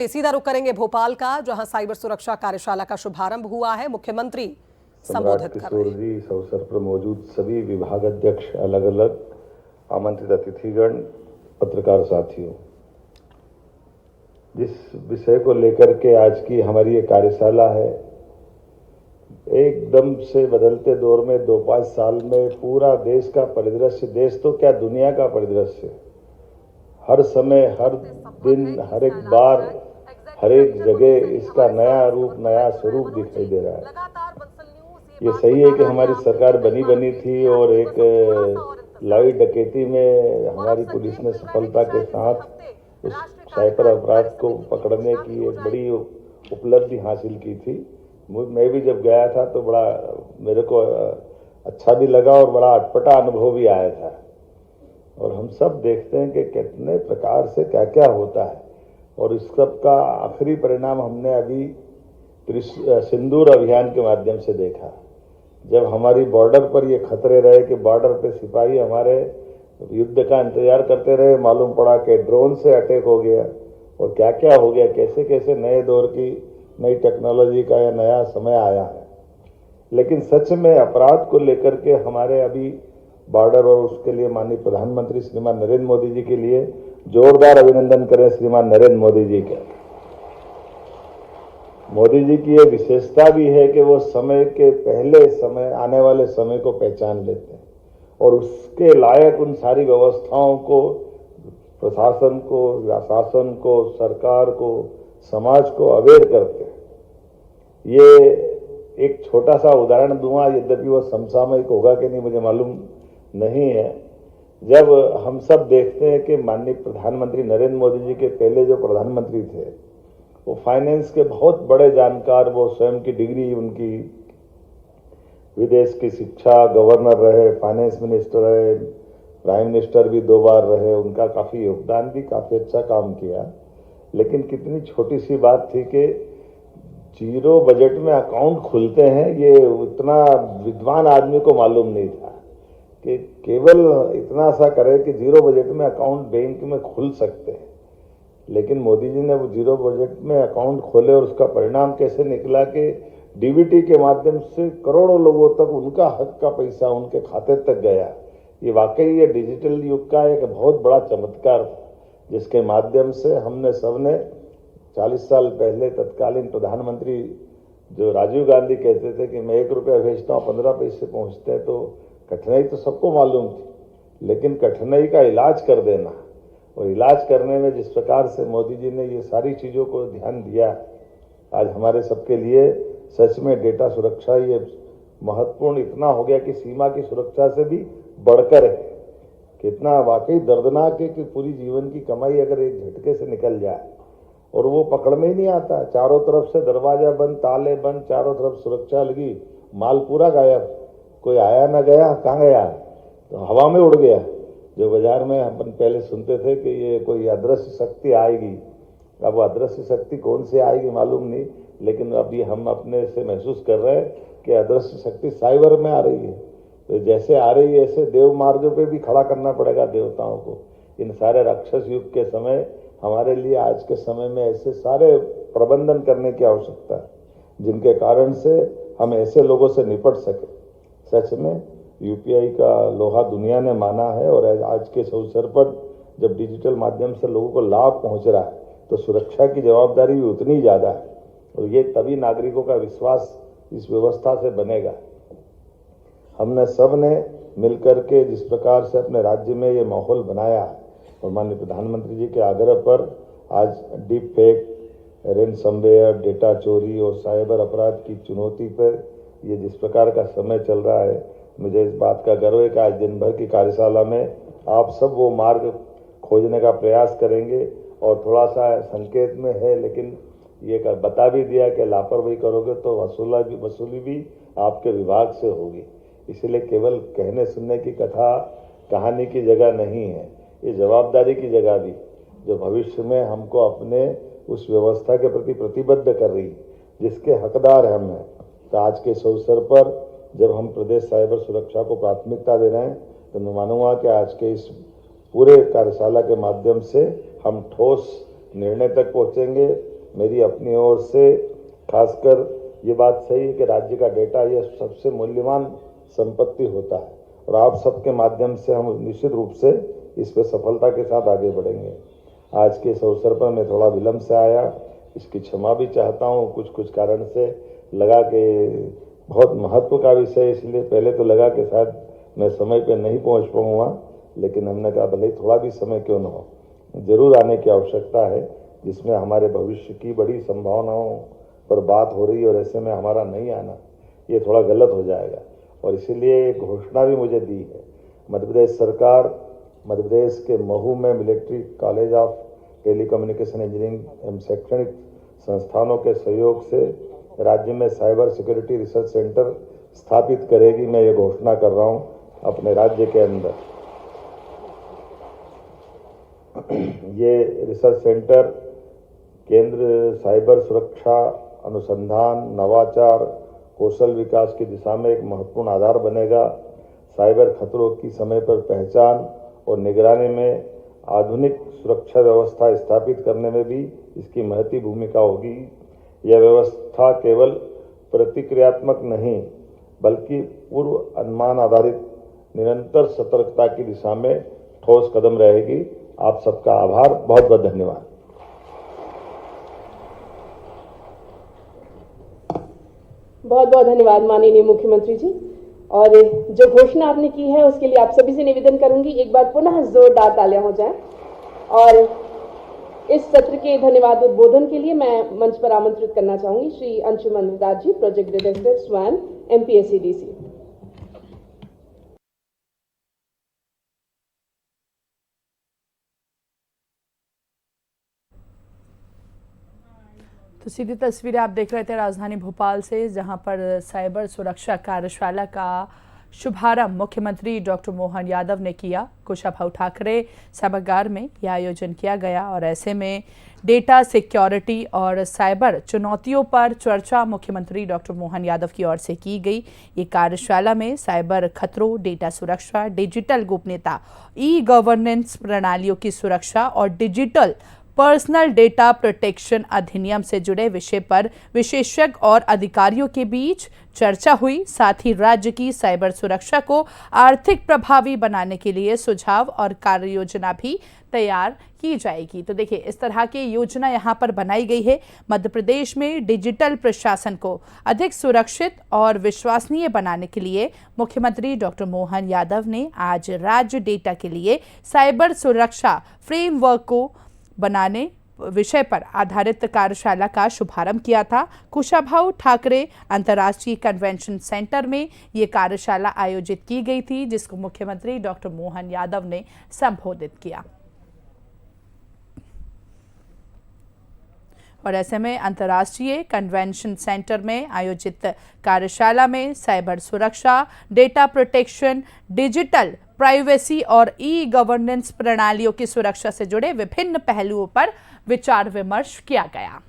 सीधा रुख करेंगे भोपाल का, जहां साइबर सुरक्षा कार्यशाला का शुभारंभ हुआ है। मुख्यमंत्री संबोधित कर रहे हैं। जी, इस अवसर पर मौजूद सभी विभागाध्यक्ष, अलग अलग आमंत्रित अतिथिगण, पत्रकार साथियों, जिस विषय को लेकर के आज की हमारी ये कार्यशाला है, एकदम से बदलते दौर में 2-5 साल में पूरा देश का परिदृश्य, देश तो क्या दुनिया का परिदृश्य, हर समय, हर दिन, हर एक बार, हर एक जगह इसका नया रूप, नया स्वरूप दिखाई दे रहा है। ये सही है कि हमारी सरकार बनी थी और एक लाइव डकैती में हमारी पुलिस ने सफलता के साथ उस साइबर अपराध को पकड़ने की एक बड़ी उपलब्धि हासिल की थी। मैं भी जब गया था तो बड़ा मेरे को अच्छा भी लगा और बड़ा अटपटा अनुभव भी आया था। और हम सब देखते हैं कि कितने प्रकार से क्या क्या होता है, और इस सब का आखिरी परिणाम हमने अभी सिंदूर अभियान के माध्यम से देखा। जब हमारी बॉर्डर पर ये खतरे रहे कि बॉर्डर पे सिपाही हमारे युद्ध का इंतजार करते रहे, मालूम पड़ा कि ड्रोन से अटैक हो गया और क्या क्या हो गया, कैसे कैसे नए दौर की नई टेक्नोलॉजी का यह नया समय आया है। लेकिन सच में अपराध को लेकर के हमारे अभी बॉर्डर, और उसके लिए माननीय प्रधानमंत्री श्रीमान नरेंद्र मोदी जी के लिए जोरदार अभिनंदन करें। श्रीमान नरेंद्र मोदी जी के, मोदी जी की ये विशेषता भी है कि वो समय के पहले समय, आने वाले समय को पहचान लेते हैं और उसके लायक उन सारी व्यवस्थाओं को, प्रशासन को, शासन को, सरकार को, समाज को अवेयर करते हैं। ये एक छोटा सा उदाहरण दूंगा, यद्यपि वो समसामयिक होगा कि नहीं मुझे मालूम नहीं है। जब हम सब देखते हैं कि माननीय प्रधानमंत्री नरेंद्र मोदी जी के पहले जो प्रधानमंत्री थे, वो फाइनेंस के बहुत बड़े जानकार, वो स्वयं की डिग्री उनकी, विदेश की शिक्षा, गवर्नर रहे, फाइनेंस मिनिस्टर रहे, प्राइम मिनिस्टर भी 2 बार रहे, उनका काफी योगदान भी, काफी अच्छा काम किया। लेकिन कितनी छोटी सी बात थी कि जीरो बजट में अकाउंट खुलते हैं, ये उतना विद्वान आदमी को मालूम नहीं था कि केवल इतना सा करे कि जीरो बजट में अकाउंट बैंक में खुल सकते हैं। लेकिन मोदी जी ने वो जीरो बजट में अकाउंट खोले और उसका परिणाम कैसे निकला कि डीबीटी के माध्यम से करोड़ों लोगों तक उनका हक का पैसा उनके खाते तक गया। ये वाकई ये डिजिटल युग का एक बहुत बड़ा चमत्कार था, जिसके माध्यम से हमने सबने 40 साल पहले तत्कालीन प्रधानमंत्री जो राजीव गांधी कहते थे कि मैं 1 रुपया भेजता हूँ 15 पैसे पहुंचते हैं, तो कठिनाई तो सबको मालूम थी, लेकिन कठिनाई का इलाज कर देना, और इलाज करने में जिस प्रकार से मोदी जी ने ये सारी चीज़ों को ध्यान दिया, आज हमारे सबके लिए सच में डेटा सुरक्षा ये महत्वपूर्ण इतना हो गया कि सीमा की सुरक्षा से भी बढ़कर है। कितना वाकई दर्दनाक है कि पूरी जीवन की कमाई अगर एक झटके से निकल जाए और वो पकड़ में ही नहीं आता, चारों तरफ से दरवाजा बंद, ताले बंद, चारों तरफ सुरक्षा लगी, माल पूरा गायब, कोई आया ना गया, कहाँ गया, तो हवा में उड़ गया। जो बाजार में अपन पहले सुनते थे कि ये कोई अदृश्य शक्ति आएगी, अब वो अदृश्य शक्ति कौन सी आएगी मालूम नहीं, लेकिन अभी हम अपने से महसूस कर रहे हैं कि अदृश्य शक्ति साइबर में आ रही है। तो जैसे आ रही है ऐसे देव मार्गों पे भी खड़ा करना पड़ेगा देवताओं को। इन सारे राक्षस युग के समय हमारे लिए आज के समय में ऐसे सारे प्रबंधन करने की आवश्यकता है, जिनके कारण से हम ऐसे लोगों से निपट सके। सच में यूपीआई का लोहा दुनिया ने माना है, और आज के इस अवसर पर जब डिजिटल माध्यम से लोगों को लाभ पहुंच रहा है, तो सुरक्षा की जवाबदारी भी उतनी ज़्यादा है, और ये तभी नागरिकों का विश्वास इस व्यवस्था से बनेगा। हमने सब ने मिलकर के जिस प्रकार से अपने राज्य में ये माहौल बनाया है, और माननीय प्रधानमंत्री जी के आग्रह पर आज डीप फेक, रेनसमवेयर, डेटा चोरी और साइबर अपराध की चुनौती पर ये जिस प्रकार का समय चल रहा है, मुझे इस बात का गर्व है कि आज दिन भर की कार्यशाला में आप सब वो मार्ग खोजने का प्रयास करेंगे। और थोड़ा सा संकेत में है, लेकिन ये बता भी दिया कि लापरवाही करोगे तो वसूली भी आपके विभाग से होगी। इसलिए केवल कहने सुनने की कथा कहानी की जगह नहीं है, ये जवाबदारी की जगह भी, जो भविष्य में हमको अपने उस व्यवस्था के प्रति प्रतिबद्ध कर रही, जिसके हकदार हम हैं। तो आज के इस अवसर पर जब हम प्रदेश साइबर सुरक्षा को प्राथमिकता दे रहे हैं, तो मैं मानूंगा कि आज के इस पूरे कार्यशाला के माध्यम से हम ठोस निर्णय तक पहुंचेंगे मेरी अपनी ओर से खासकर ये बात सही है कि राज्य का डेटा ये सबसे मूल्यवान संपत्ति होता है और आप सबके माध्यम से हम निश्चित रूप से इस पर सफलता के साथ आगे बढ़ेंगे। आज के इस अवसर पर मैं थोड़ा विलंब से आया, इसकी क्षमा भी चाहता हूँ। कुछ कारण से लगा कि बहुत महत्व का विषय, इसलिए पहले तो लगा कि शायद मैं समय पर नहीं पहुँच पाऊँगा, लेकिन हमने कहा भले थोड़ा भी समय क्यों न हो, जरूर आने की आवश्यकता है, जिसमें हमारे भविष्य की बड़ी संभावनाओं पर बात हो रही है और ऐसे में हमारा नहीं आना ये थोड़ा गलत हो जाएगा। और इसीलिए घोषणा भी मुझे दी है। मध्य प्रदेश सरकार मध्य प्रदेश के महू में military college of telecommunication engineering एवं शैक्षणिक संस्थानों के सहयोग से राज्य में साइबर सिक्योरिटी रिसर्च सेंटर स्थापित करेगी। मैं ये घोषणा कर रहा हूँ अपने राज्य के अंदर। ये रिसर्च सेंटर केंद्र साइबर सुरक्षा अनुसंधान, नवाचार, कौशल विकास की दिशा में एक महत्वपूर्ण आधार बनेगा। साइबर खतरों की समय पर पहचान और निगरानी में आधुनिक सुरक्षा व्यवस्था स्थापित करने में भी इसकी महती भूमिका होगी। यह व्यवस्था केवल प्रतिक्रियात्मक नहीं, बल्कि पूर्व अनुमान आधारित निरंतर सतर्कता की दिशा में ठोस कदम रहेगी। आप सबका आभार, बहुत बहुत धन्यवाद। बहुत बहुत धन्यवाद माननीय मुख्यमंत्री जी। और जो घोषणा आपने की है उसके लिए आप सभी से निवेदन करूंगी एक बार पुनः जोरदार तालियां हो जाएं। और इस सत्र के धन्यवाद उद्बोधन के लिए मैं मंच पर आमंत्रित करना चाहूंगी श्री अंशुमन राज जी, प्रोजेक्ट डायरेक्टर स्वान MPSCDC। तो सीधी तस्वीरें आप देख रहे थे राजधानी भोपाल से, जहां पर साइबर सुरक्षा कार्यशाला का शुभारंभ मुख्यमंत्री डॉक्टर मोहन यादव ने किया। कुशाभाऊ ठाकरे सभागार में यह आयोजन किया गया और ऐसे में डेटा सिक्योरिटी और साइबर चुनौतियों पर चर्चा मुख्यमंत्री डॉक्टर मोहन यादव की ओर से की गई। ये कार्यशाला में साइबर खतरों, डेटा सुरक्षा, डिजिटल गोपनीयता, ई-गवर्नेंस प्रणालियों की सुरक्षा और डिजिटल पर्सनल डेटा प्रोटेक्शन अधिनियम से जुड़े विषय पर विशेषज्ञ और अधिकारियों के बीच चर्चा हुई। साथ ही राज्य की साइबर सुरक्षा को आर्थिक प्रभावी बनाने के लिए सुझाव और कार्य योजना भी तैयार की जाएगी। तो देखिए, इस तरह की योजना यहाँ पर बनाई गई है। मध्य प्रदेश में डिजिटल प्रशासन को अधिक सुरक्षित और विश्वसनीय बनाने के लिए मुख्यमंत्री डॉक्टर मोहन यादव ने आज राज्य डेटा के लिए साइबर सुरक्षा फ्रेमवर्क को बनाने विषय पर आधारित कार्यशाला का शुभारंभ किया था। कुशाभाऊ ठाकरे अंतर्राष्ट्रीय कन्वेंशन सेंटर में ये कार्यशाला आयोजित की गई थी, जिसको मुख्यमंत्री डॉक्टर मोहन यादव ने संबोधित किया। और ऐसे में अंतर्राष्ट्रीय कन्वेंशन सेंटर में आयोजित कार्यशाला में साइबर सुरक्षा, डेटा प्रोटेक्शन, डिजिटल प्राइवेसी और ई-गवर्नेंस प्रणालियों की सुरक्षा से जुड़े विभिन्न पहलुओं पर विचार विमर्श किया गया।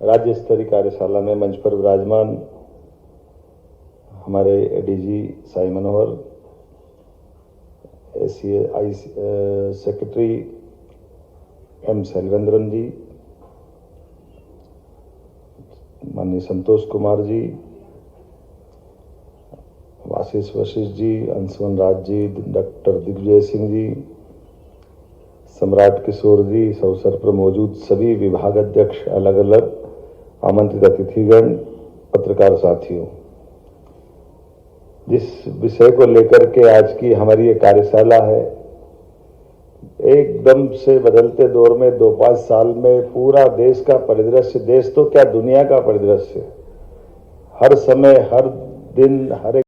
राज्य स्तरीय कार्यशाला में मंच पर विराजमान हमारे ADG साई मनोहर, SCI सेक्रेटरी M शैलवेंद्रन जी, माननीय संतोष कुमार जी, आशीष वशिष्ठ जी, अंशुमन राज जी, डॉक्टर दिग्विजय सिंह जी, सम्राट किशोर जी, इस अवसर पर मौजूद सभी विभाग अध्यक्ष, अलग अलग आमंत्रित अतिथिगण, पत्रकार साथियों, जिस विषय को लेकर के आज की हमारी ये कार्यशाला है, एकदम से बदलते दौर में 2-5 साल में पूरा देश का परिदृश्य, देश तो क्या दुनिया का परिदृश्य, हर समय, हर दिन, हर एक